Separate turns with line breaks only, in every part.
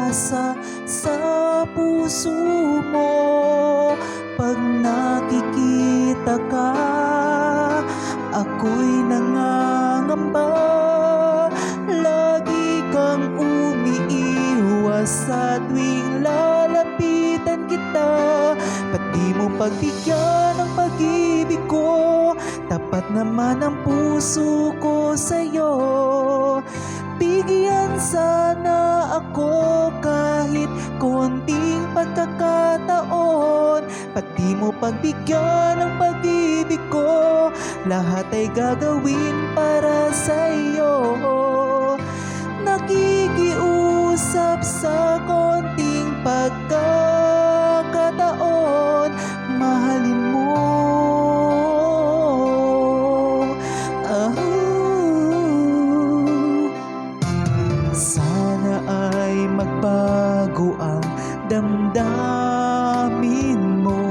pag-asa sa puso mo. Pag nakikita ka, ako'y nangangamba. Lagi kang umiiwas sa tuwing lalapitan kita. Ba't di mo pagbigyan ang pag-ibig ko? Tapat naman ang puso ko sa'yo. Bigyan sana ako kahit konting pagkakataon. Ba't di mo pagbigyan ang pag-ibig ko? Lahat ay gagawin para sa'yo. Nakikiusap sa konting pagkakataon, mahalin mo. Sana ay magbago ang damdamin mo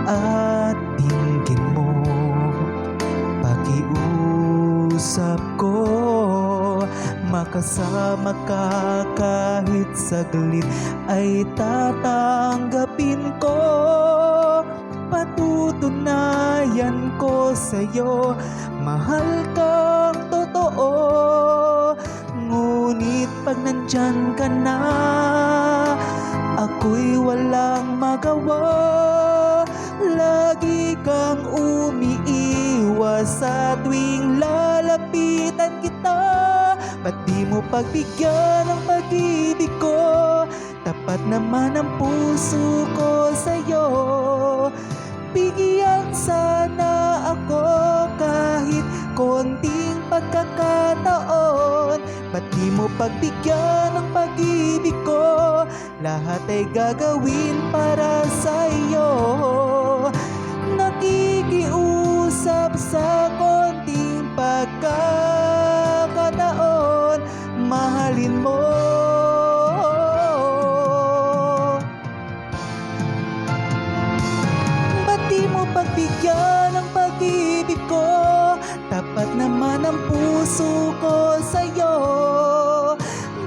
at dinggin mo. Pakiusap ko, makasama ka kahit saglit ay tatanggapin ko. Patutunayan ko sa'yo, mahal kang totoo. Ngunit pag nandyan ka na, ako'y walang magawa. Lagi kang umiiwas sa tuwing lalapitan kita. Ba't di mo pagbigyan ang pag-ibig ko? Tapat naman ang puso ko sa'yo. Bigyan sana ako kahit konting pagkakataon. Ba't di mo pagbigyan ang pag-ibig ko? Lahat ay gagawin para sa'yo. Nakikiusap sa konting pagkakataon, mahalin mo. Ba't di mo pagbigyan ang pag-ibig ko? Tapat naman ang puso ko sa'yo.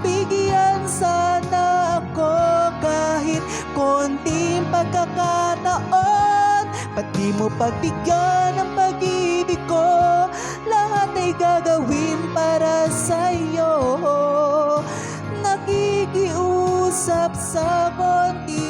Bigyan sana ako kahit konting pagkakataon. Ba't di mo pagbigyan ang pag-ibig ko? Lahat ay gagawin para sa'yo. Nakikiusap sa konting